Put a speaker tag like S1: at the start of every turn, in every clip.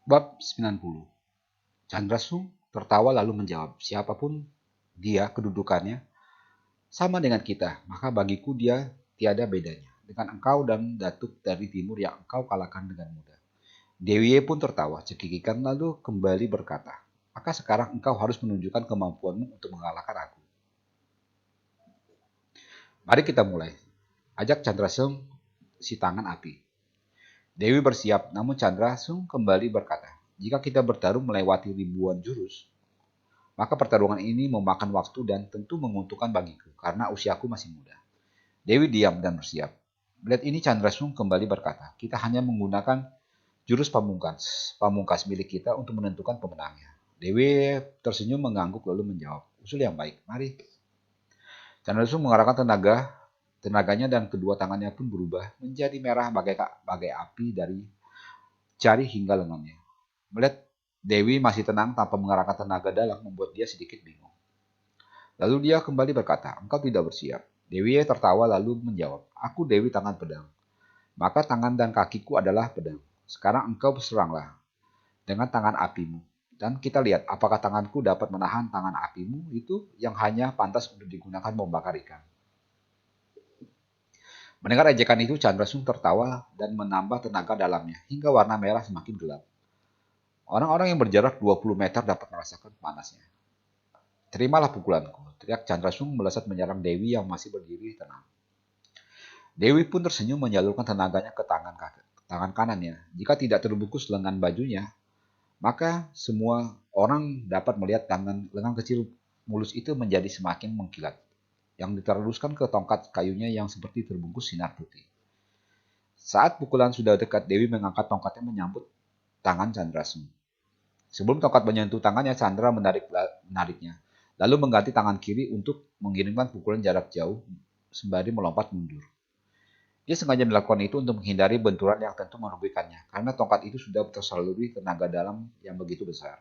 S1: Bab 90. Chandrasung tertawa lalu menjawab, siapapun dia kedudukannya sama dengan kita, maka bagiku dia tiada bedanya dengan engkau dan datuk dari timur yang engkau kalahkan dengan mudah. Dewi pun tertawa cekikikan lalu kembali berkata, maka sekarang engkau harus menunjukkan kemampuanmu untuk mengalahkan aku. Mari kita mulai. Ajak Chandrasung si tangan api. Dewi bersiap, namun Chandrasung kembali berkata, jika kita bertarung melewati ribuan jurus, maka pertarungan ini memakan waktu dan tentu menguntungkan bagiku, karena usiaku masih muda. Dewi diam dan bersiap. Melihat ini Chandrasung kembali berkata, kita hanya menggunakan jurus pamungkas milik kita untuk menentukan pemenangnya. Dewi tersenyum mengangguk lalu menjawab, usul yang baik, mari. Chandrasung mengarahkan tenaganya dan kedua tangannya pun berubah menjadi merah bagai api dari jari hingga lengannya. Melihat Dewi masih tenang tanpa mengarahkan tenaga dalam membuat dia sedikit bingung. Lalu dia kembali berkata, engkau tidak bersiap. Dewi tertawa lalu menjawab, aku Dewi tangan pedang. Maka tangan dan kakiku adalah pedang. Sekarang engkau seranglah dengan tangan apimu. Dan kita lihat apakah tanganku dapat menahan tangan apimu itu yang hanya pantas untuk digunakan membakar ikan. Mendengar ejekan itu, Chandrasung tertawa dan menambah tenaga dalamnya hingga warna merah semakin gelap. Orang-orang yang berjarak 20 meter dapat merasakan panasnya. Terimalah pukulanku, teriak Chandrasung melesat menyerang Dewi yang masih berdiri tenang. Dewi pun tersenyum menyalurkan tenaganya ke tangan kanannya. Jika tidak terbungkus lengan bajunya, maka semua orang dapat melihat lengan kecil mulus itu menjadi semakin mengkilat, yang diteruskan ke tongkat kayunya yang seperti terbungkus sinar putih. Saat pukulan sudah dekat, Dewi mengangkat tongkatnya menyambut tangan Chandrasung. Sebelum tongkat menyentuh tangannya, Chandra menariknya, lalu mengganti tangan kiri untuk mengirimkan pukulan jarak jauh sembari melompat mundur. Dia sengaja melakukan itu untuk menghindari benturan yang tentu merugikannya, karena tongkat itu sudah tersaluri tenaga dalam yang begitu besar.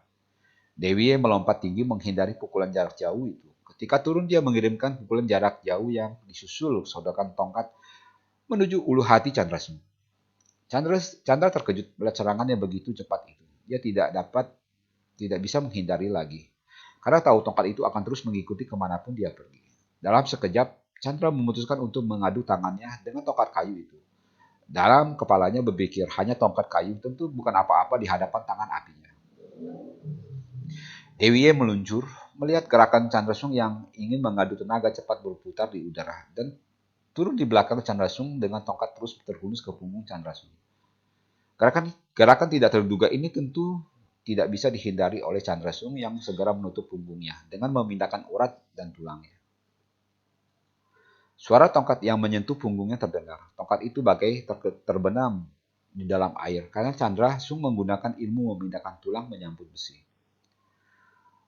S1: Dewi melompat tinggi menghindari pukulan jarak jauh itu. Ketika turun, dia mengirimkan pukulan jarak jauh yang disusul sodokan tongkat menuju ulu hati Chandrasung. Chandra terkejut melihat serangan yang begitu cepat itu. Dia tidak bisa menghindari lagi, karena tahu tongkat itu akan terus mengikuti kemanapun dia pergi. Dalam sekejap, Chandra memutuskan untuk mengadu tangannya dengan tongkat kayu itu. Dalam kepalanya berpikir, hanya tongkat kayu tentu bukan apa-apa di hadapan tangan apinya. Dewi meluncur, melihat gerakan Chandrasung yang ingin mengadu tenaga cepat berputar di udara, dan turun di belakang Chandrasung dengan tongkat terus terhunus ke punggung Chandrasung. Gerakan tidak terduga ini tentu tidak bisa dihindari oleh Chandrasung yang segera menutup punggungnya dengan memindahkan urat dan tulangnya. Suara tongkat yang menyentuh punggungnya terdengar. Tongkat itu bagai terbenam di dalam air karena Chandrasung menggunakan ilmu memindahkan tulang menyambut besi.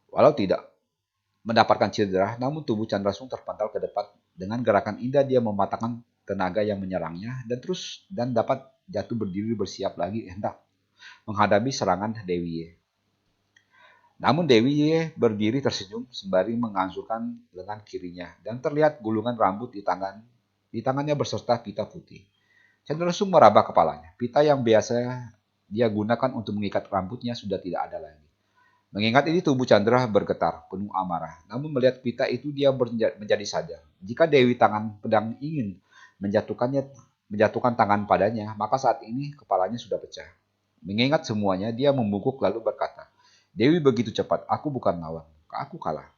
S1: Walau tidak mendapatkan cedera, namun tubuh Chandrasung terpental ke depan. Dengan gerakan indah dia mematahkan tenaga yang menyerangnya dan dapat jatuh berdiri bersiap lagi hendak menghadapi serangan Dewi. Namun Dewi berdiri tersenyum sembari mengansurkan lengan kirinya dan terlihat gulungan rambut di tangannya berserta pita putih. Cenderung meraba kepalanya. Pita yang biasa dia gunakan untuk mengikat rambutnya sudah tidak ada lagi. Mengingat ini tubuh Chandra bergetar, penuh amarah. Namun melihat pita itu dia menjadi sadar. Jika Dewi tangan pedang ingin menjatuhkan tangan padanya, maka saat ini kepalanya sudah pecah. Mengingat semuanya, dia membungkuk lalu berkata, Dewi begitu cepat, aku bukan lawan, aku kalah.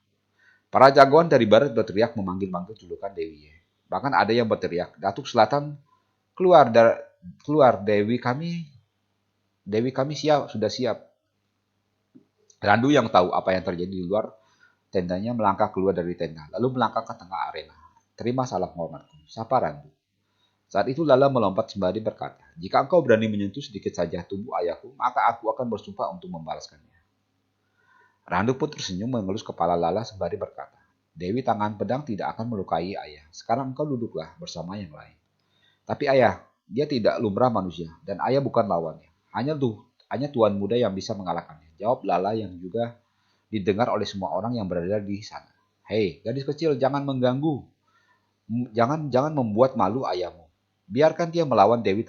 S1: Para jagoan dari barat berteriak memanggil-manggil julukan Dewi. Bahkan ada yang berteriak, Datuk Selatan keluar, keluar Dewi kami sudah siap. Randu yang tahu apa yang terjadi di luar tendanya melangkah keluar dari tenda, lalu melangkah ke tengah arena. Terima salam hormatku, sapa Randu. Saat itu Lala melompat sembari berkata, jika engkau berani menyentuh sedikit saja tubuh ayahku, maka aku akan bersumpah untuk membalaskannya. Randu pun tersenyum mengelus kepala Lala sembari berkata, Dewi tangan pedang tidak akan melukai ayah. Sekarang engkau duduklah bersama yang lain. Tapi ayah, dia tidak lumrah manusia, dan ayah bukan lawannya. Hanya tuan muda yang bisa mengalahkannya. Jawab Lala yang juga didengar oleh semua orang yang berada di sana. Hei, gadis kecil, jangan mengganggu. Jangan membuat malu ayahmu. Biarkan dia melawan Dewi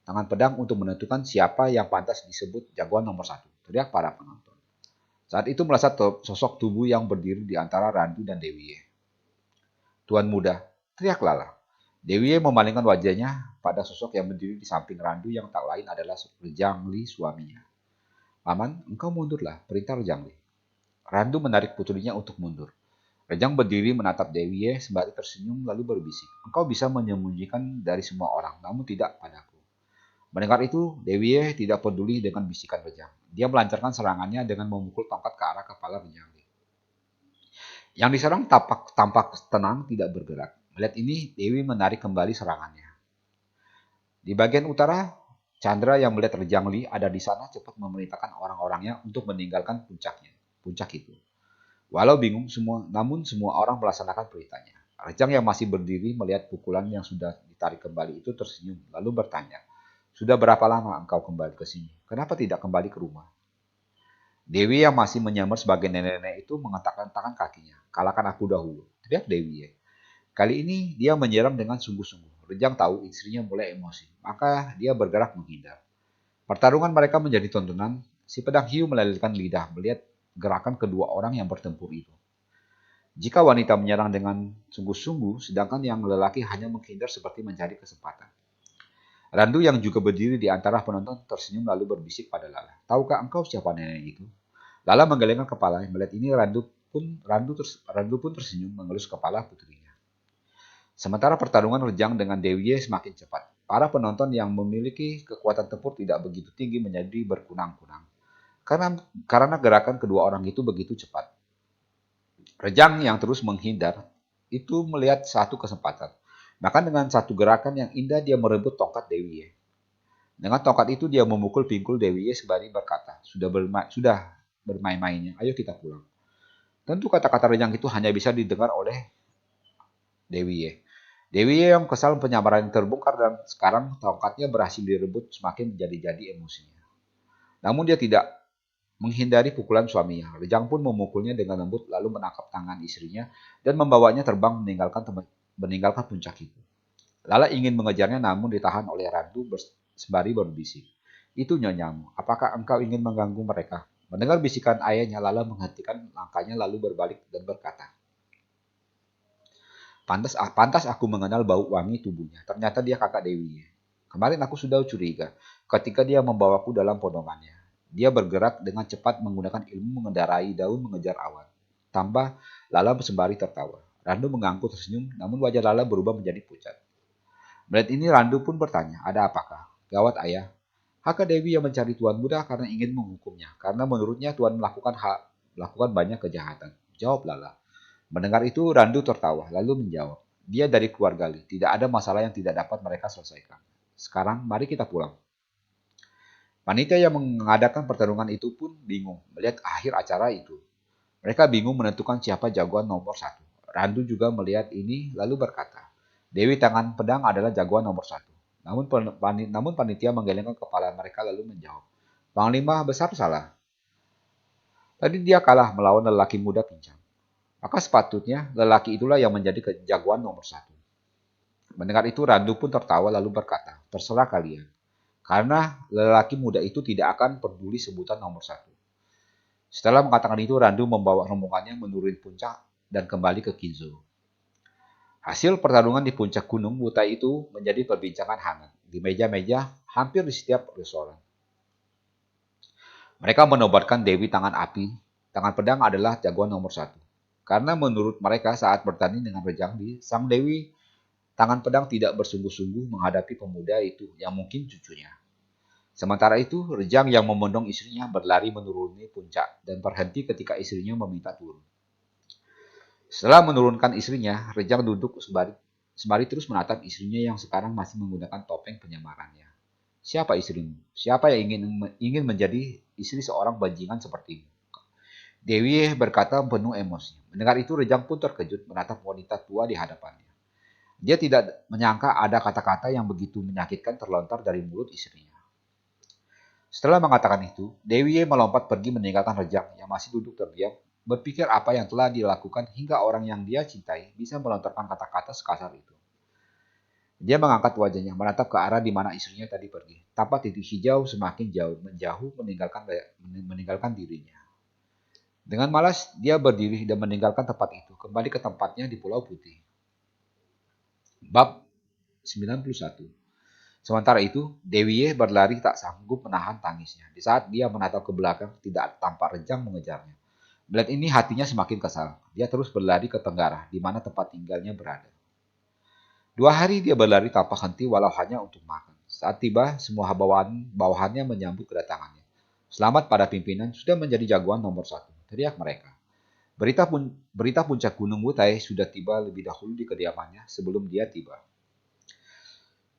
S1: tangan pedang untuk menentukan siapa yang pantas disebut jagoan nomor satu, teriak para penonton. Saat itu melesat sosok tubuh yang berdiri di antara Randu dan Dewi Ye. Tuan muda, teriak Lala. Dewi Ye memalingkan wajahnya pada sosok yang berdiri di samping Randu yang tak lain adalah Rejang Li suaminya. Paman, engkau mundurlah, perintah Rejang Li. Randu menarik putrinya untuk mundur. Rejang berdiri menatap Dewi Ye sembari tersenyum lalu berbisik. Engkau bisa menyembunyikan dari semua orang, namun tidak padaku. Mendengar itu, Dewi Ye tidak peduli dengan bisikan Rejang. Dia melancarkan serangannya dengan memukul tongkat ke arah kepala Rejang Li. Yang diserang tampak tenang, tidak bergerak. Melihat ini, Dewi menarik kembali serangannya. Di bagian utara, Chandra yang melihat Rejang Li ada di sana cepat memerintahkan orang-orangnya untuk meninggalkan puncak itu. Walau bingung namun semua orang melaksanakan perintahnya. Rejang yang masih berdiri melihat pukulan yang sudah ditarik kembali itu tersenyum, lalu bertanya, sudah berapa lama engkau kembali ke sini? Kenapa tidak kembali ke rumah? Dewi yang masih menyamar sebagai nenek-nenek itu mengatakan tangan kakinya. Kalahkan aku dahulu, teriak Dewi. Kali ini dia menyeram dengan sungguh-sungguh. Rejang tahu istrinya mulai emosi, maka dia bergerak menghindar. Pertarungan mereka menjadi tontonan. Si pedang hiu melelehkan lidah melihat gerakan kedua orang yang bertempur itu. Jika wanita menyerang dengan sungguh-sungguh, sedangkan yang lelaki hanya menghindar seperti mencari kesempatan. Randu yang juga berdiri di antara penonton tersenyum lalu berbisik pada Lala. Tahukah engkau siapa nenek itu? Lala menggelengkan kepala. Melihat ini Randu pun tersenyum mengelus kepala putrinya. Sementara pertarungan Rejang dengan Dewi Ye semakin cepat. Para penonton yang memiliki kekuatan tempur tidak begitu tinggi menjadi berkunang-kunang. Karena gerakan kedua orang itu begitu cepat. Rejang yang terus menghindar itu melihat satu kesempatan. Maka dengan satu gerakan yang indah dia merebut tongkat Dewi Ye. Dengan tongkat itu dia memukul pinggul Dewi Ye sembari berkata, sudah bermain-mainnya, ayo kita pulang. Tentu kata-kata Rejang itu hanya bisa didengar oleh Dewi Ye. Dewi Ye yang kesal penyamaran terbongkar dan sekarang tongkatnya berhasil direbut semakin menjadi-jadi emosinya. Namun dia tidak menghindari pukulan suaminya. Rejang pun memukulnya dengan lembut lalu menangkap tangan istrinya dan membawanya terbang meninggalkan puncak itu. Lala ingin mengejarnya namun ditahan oleh Randu sembari berbisik. Itu nyonyamu, apakah engkau ingin mengganggu mereka? Mendengar bisikan ayahnya, Lala menghentikan langkahnya lalu berbalik dan berkata, Pantas aku mengenal bau wangi tubuhnya. Ternyata dia kakak Dewi. Kemarin aku sudah curiga ketika dia membawaku dalam pondongannya. Dia bergerak dengan cepat menggunakan ilmu mengendarai daun mengejar awan. Tambah Lala sembari tertawa. Randu mengangguk tersenyum, namun wajah Lala berubah menjadi pucat. Melihat ini Randu pun bertanya, ada apakah? Gawat ayah. Kakak Dewi yang mencari Tuan Muda karena ingin menghukumnya. Karena menurutnya Tuan melakukan banyak kejahatan. Jawab Lala. Mendengar itu, Randu tertawa, lalu menjawab, dia dari keluarga Li, tidak ada masalah yang tidak dapat mereka selesaikan. Sekarang, mari kita pulang. Panitia yang mengadakan pertarungan itu pun bingung melihat akhir acara itu. Mereka bingung menentukan siapa jagoan nomor satu. Randu juga melihat ini, lalu berkata, Dewi Tangan Pedang adalah jagoan nomor satu. Namun panitia menggelengkan kepala mereka lalu menjawab, Panglima besar salah. Tadi dia kalah melawan lelaki muda pincang. Maka sepatutnya lelaki itulah yang menjadi jagoan nomor satu. Mendengar itu Randu pun tertawa lalu berkata, terserah kalian. Karena lelaki muda itu tidak akan peduli sebutan nomor satu. Setelah mengatakan itu Randu membawa rombongannya menuruni puncak dan kembali ke Kinzo. Hasil pertarungan di puncak gunung Wutai itu menjadi perbincangan hangat di meja-meja hampir di setiap restoran. Mereka menobatkan Dewi Tangan Api. Tangan Pedang adalah jagoan nomor satu. Karena menurut mereka saat bertanding dengan Rejang Li, Sang Dewi Tangan Pedang tidak bersungguh-sungguh menghadapi pemuda itu yang mungkin cucunya. Sementara itu, Rejang yang memondong istrinya berlari menuruni puncak dan berhenti ketika istrinya meminta turun. Setelah menurunkan istrinya, Rejang duduk sembari terus menatap istrinya yang sekarang masih menggunakan topeng penyamarannya. Siapa istrimu? Siapa yang ingin menjadi istri seorang bajingan sepertimu? Dewi berkata penuh emosi. Mendengar itu Rejang pun terkejut menatap wanita tua di hadapannya. Dia tidak menyangka ada kata-kata yang begitu menyakitkan terlontar dari mulut istrinya. Setelah mengatakan itu, Dewi melompat pergi meninggalkan Rejang yang masih duduk terdiam, berpikir apa yang telah dilakukan hingga orang yang dia cintai bisa melontarkan kata-kata sekasar itu. Dia mengangkat wajahnya, menatap ke arah di mana istrinya tadi pergi. Tampak titik hijau semakin jauh, menjauh meninggalkan dirinya. Dengan malas, dia berdiri dan meninggalkan tempat itu, kembali ke tempatnya di Pulau Putih. Bab 91. Sementara itu, Dewi Ye berlari tak sanggup menahan tangisnya. Di saat dia menatap ke belakang, tidak tampak Rejang mengejarnya. Melihat ini hatinya semakin kesal. Dia terus berlari ke Tenggara, di mana tempat tinggalnya berada. 2 hari dia berlari tanpa henti walau hanya untuk makan. Saat tiba, semua bawahannya menyambut kedatangannya. Selamat pada pimpinan sudah menjadi jagoan nomor 1, teriak mereka. Berita puncak Gunung Wutai sudah tiba lebih dahulu di kediamannya sebelum dia tiba.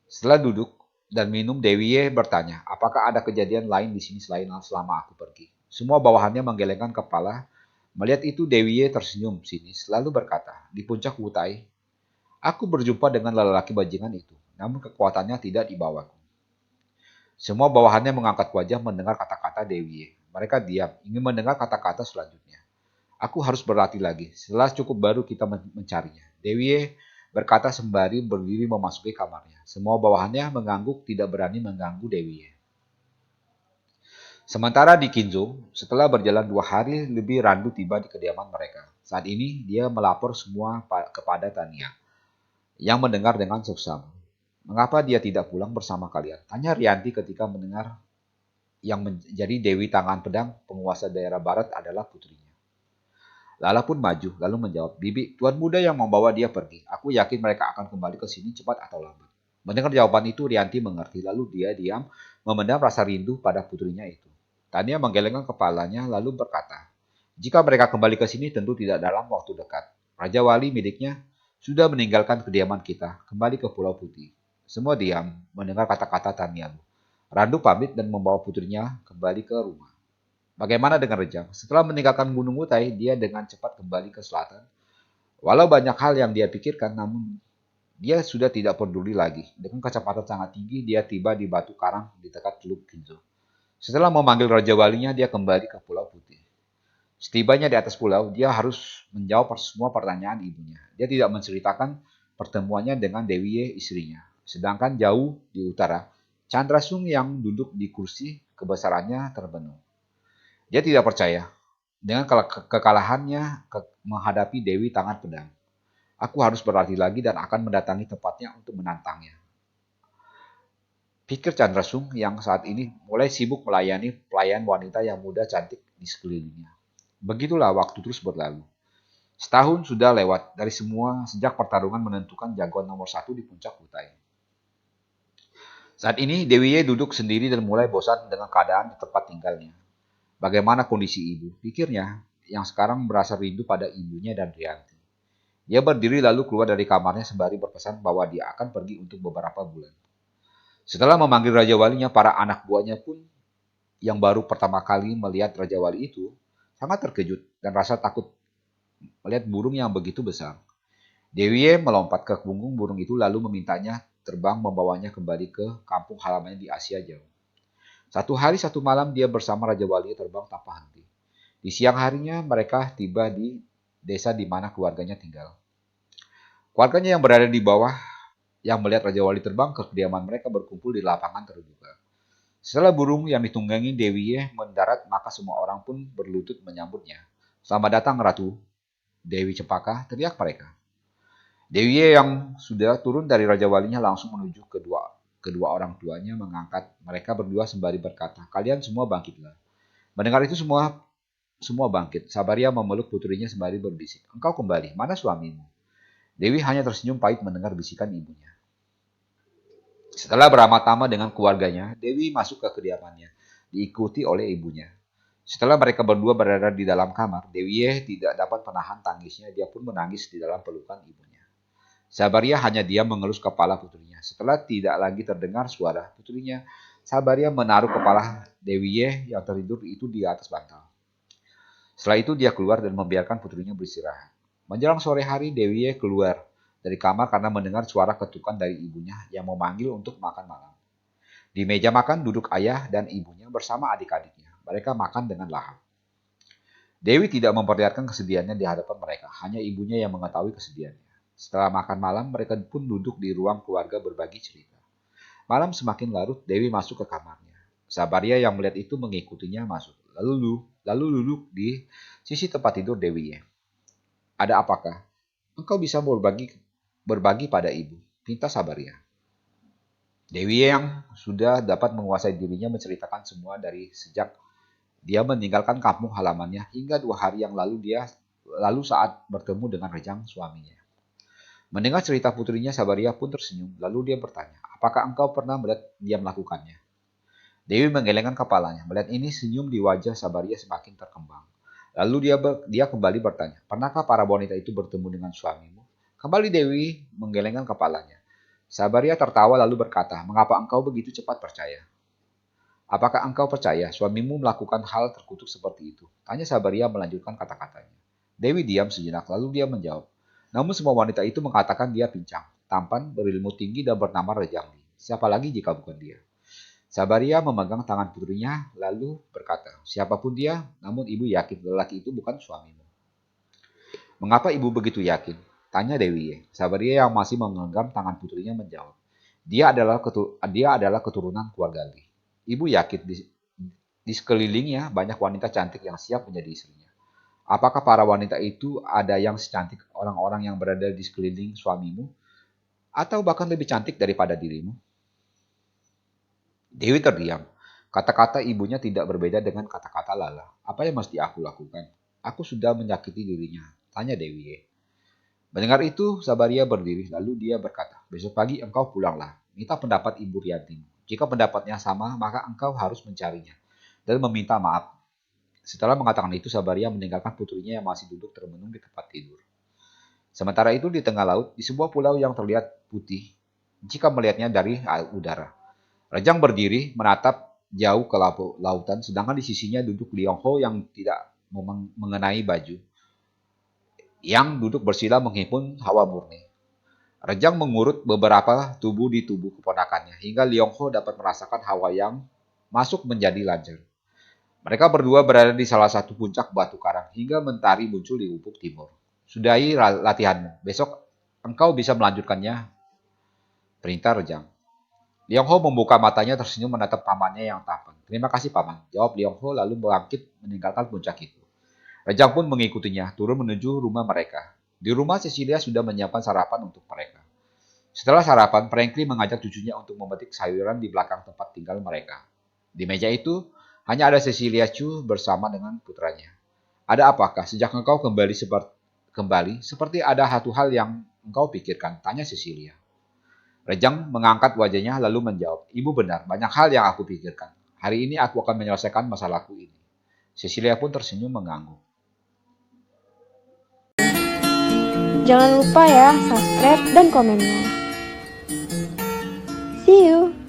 S1: Setelah duduk dan minum, Dewi Ye bertanya, apakah ada kejadian lain di sini selain selama aku pergi? Semua bawahannya menggelengkan kepala. Melihat itu, Dewi Ye tersenyum sinis, lalu berkata, di puncak Wutai, aku berjumpa dengan lelaki bajingan itu, namun kekuatannya tidak dibawaku. Semua bawahannya mengangkat wajah mendengar kata-kata Dewi Ye. Mereka diam, ingin mendengar kata-kata selanjutnya. Aku harus berlatih lagi. Setelah cukup baru kita mencarinya. Dewi Ye berkata sembari berdiri memasuki kamarnya. Semua bawahannya mengangguk, tidak berani mengganggu Dewi Ye. Sementara di Kinzhou, setelah berjalan 2 hari lebih, Randu tiba di kediaman mereka. Saat ini dia melapor semua kepada Tania, yang mendengar dengan seksama. Mengapa dia tidak pulang bersama kalian? Tanya Rianti ketika mendengar yang menjadi Dewi Tangan Pedang, penguasa daerah barat, adalah putrinya. Lala pun maju, lalu menjawab, Bibi, tuan muda yang membawa dia pergi. Aku yakin mereka akan kembali ke sini cepat atau lambat. Mendengar jawaban itu, Rianti mengerti, lalu dia diam, memendam rasa rindu pada putrinya itu. Tania menggelengkan kepalanya, lalu berkata, jika mereka kembali ke sini tentu tidak dalam waktu dekat. Raja Wali miliknya sudah meninggalkan kediaman kita, kembali ke Pulau Putih. Semua diam, mendengar kata-kata Tania. Randu pamit dan membawa putrinya kembali ke rumah. Bagaimana dengan Rejang? Setelah meninggalkan Gunung Utai, dia dengan cepat kembali ke selatan. Walau banyak hal yang dia pikirkan, namun dia sudah tidak peduli lagi. Dengan kecepatan sangat tinggi, dia tiba di batu karang di dekat Teluk Kinzo. Setelah memanggil Raja Walinya, dia kembali ke Pulau Putih. Setibanya di atas pulau, dia harus menjawab semua pertanyaan ibunya. Dia tidak menceritakan pertemuannya dengan Dewi Ye, istrinya. Sedangkan jauh di utara, Chandra Sung yang duduk di kursi kebesarannya terbenung. Dia tidak percaya dengan kekalahannya menghadapi Dewi Tangan Pedang. Aku harus berlatih lagi dan akan mendatangi tempatnya untuk menantangnya. Pikir Chandra Sung yang saat ini mulai sibuk melayani pelayan wanita yang muda cantik di sekelilingnya. Begitulah waktu terus berlalu. Setahun sudah lewat dari semua sejak pertarungan menentukan jagoan nomor 1 di puncak Kutai. Saat ini Dewi Ye duduk sendiri dan mulai bosan dengan keadaan di tempat tinggalnya. Bagaimana kondisi ibu? Pikirnya, yang sekarang merasa rindu pada ibunya dan Rianti. Dia berdiri lalu keluar dari kamarnya sembari berpesan bahwa dia akan pergi untuk beberapa bulan. Setelah memanggil Raja Walinya, para anak buahnya pun yang baru pertama kali melihat Raja Wali itu sangat terkejut dan rasa takut melihat burung yang begitu besar. Dewi Ye melompat ke punggung burung itu lalu memintanya terbang membawanya kembali ke kampung halamannya di Asia Jauh. 1 hari 1 malam dia bersama Raja Wali terbang tanpa henti. Di siang harinya mereka tiba di desa di mana keluarganya tinggal. Keluarganya yang berada di bawah yang melihat Raja Wali terbang ke kediaman mereka berkumpul di lapangan terbuka. Setelah burung yang ditunggangi Dewi Ye mendarat, maka semua orang pun berlutut menyambutnya. Selamat datang Ratu Dewi Cempaka, teriak mereka. Dewi Ye yang sudah turun dari Raja Walinya langsung menuju kedua orang tuanya, mengangkat mereka berdua sembari berkata, kalian semua bangkitlah. Mendengar itu semua bangkit. Sabaria memeluk putrinya sembari berbisik, engkau kembali, mana suamimu? Dewi hanya tersenyum pahit mendengar bisikan ibunya. Setelah beramah-tamah dengan keluarganya, Dewi masuk ke kediamannya, diikuti oleh ibunya. Setelah mereka berdua berada di dalam kamar, Dewi Ye tidak dapat menahan tangisnya, dia pun menangis di dalam pelukan ibunya. Sabaria hanya diam mengelus kepala putrinya. Setelah tidak lagi terdengar suara putrinya, Sabaria menaruh kepala Dewi Ye yang tertidur itu di atas bantal. Setelah itu dia keluar dan membiarkan putrinya beristirahat. Menjelang sore hari, Dewi Ye keluar dari kamar karena mendengar suara ketukan dari ibunya yang memanggil untuk makan malam. Di meja makan duduk ayah dan ibunya bersama adik-adiknya. Mereka makan dengan lahap. Dewi tidak memperlihatkan kesedihannya di hadapan mereka, hanya ibunya yang mengetahui kesedihannya. Setelah makan malam, mereka pun duduk di ruang keluarga berbagi cerita. Malam semakin larut, Dewi masuk ke kamarnya. Sabaria yang melihat itu mengikutinya masuk. Lalu duduk di sisi tempat tidur Dewi. Ada apakah? Engkau bisa berbagi pada ibu, pinta Sabaria. Dewi yang sudah dapat menguasai dirinya menceritakan semua dari sejak dia meninggalkan kampung halamannya hingga 2 hari yang lalu saat bertemu dengan Rejang suaminya. Mendengar cerita putrinya, Sabaria pun tersenyum. Lalu dia bertanya, apakah engkau pernah melihat dia melakukannya? Dewi menggelengkan kepalanya. Melihat ini, senyum di wajah Sabaria semakin terkembang. Lalu dia kembali bertanya, pernahkah para wanita itu bertemu dengan suamimu? Kembali Dewi menggelengkan kepalanya. Sabaria tertawa lalu berkata, mengapa engkau begitu cepat percaya? Apakah engkau percaya suamimu melakukan hal terkutuk seperti itu? Tanya Sabaria melanjutkan kata-katanya. Dewi diam sejenak lalu dia menjawab. Namun semua wanita itu mengatakan dia pincang, tampan, berilmu tinggi dan bernama Rejangli. Siapa lagi jika bukan dia? Sabaria memegang tangan putrinya lalu berkata, siapapun dia, namun ibu yakin lelaki itu bukan suamimu. Mengapa ibu begitu yakin? Tanya Dewi. Sabaria yang masih menggenggam tangan putrinya menjawab. Dia adalah keturunan keluarga Li. Ibu yakin di sekelilingnya banyak wanita cantik yang siap menjadi istrinya. Apakah para wanita itu ada yang secantik orang-orang yang berada di sekeliling suamimu? Atau bahkan lebih cantik daripada dirimu? Dewi terdiam. Kata-kata ibunya tidak berbeda dengan kata-kata Lala. Apa yang mesti aku lakukan? Aku sudah menyakiti dirinya. Tanya Dewi. Mendengar itu, Sabaria berdiri. Lalu dia berkata, besok pagi engkau pulanglah. Minta pendapat Ibu Riantimu. Jika pendapatnya sama, maka engkau harus mencarinya. Dan meminta maaf. Setelah mengatakan itu, Sabaria meninggalkan putrinya yang masih duduk termenung di tempat tidur. Sementara itu di tengah laut, di sebuah pulau yang terlihat putih, jika melihatnya dari udara. Rejang berdiri menatap jauh ke lautan, sedangkan di sisinya duduk Liong Ho yang tidak mengenai baju, yang duduk bersila menghimpun hawa murni. Rejang mengurut beberapa tubuh di tubuh keponakannya, hingga Liong Ho dapat merasakan hawa yang masuk menjadi lancar. Mereka berdua berada di salah satu puncak batu karang, hingga mentari muncul di ufuk timur. Sudahi latihanmu, besok engkau bisa melanjutkannya, perintah Rejang. Liong Ho membuka matanya tersenyum menatap pamannya yang tampan. Terima kasih paman, jawab Liong Ho lalu bangkit meninggalkan puncak itu. Rejang pun mengikutinya, turun menuju rumah mereka. Di rumah Cecilia sudah menyiapkan sarapan untuk mereka. Setelah sarapan, Franklin mengajak cucunya untuk memetik sayuran di belakang tempat tinggal mereka. Di meja itu, hanya ada Cecilia Chu bersama dengan putranya. Ada apakah sejak engkau kembali seperti ada satu hal yang engkau pikirkan? Tanya Cecilia. Rejang mengangkat wajahnya lalu menjawab, Ibu benar, banyak hal yang aku pikirkan. Hari ini aku akan menyelesaikan masalahku ini. Cecilia pun tersenyum mengangguk.
S2: Jangan lupa ya, subscribe dan komennya. See you!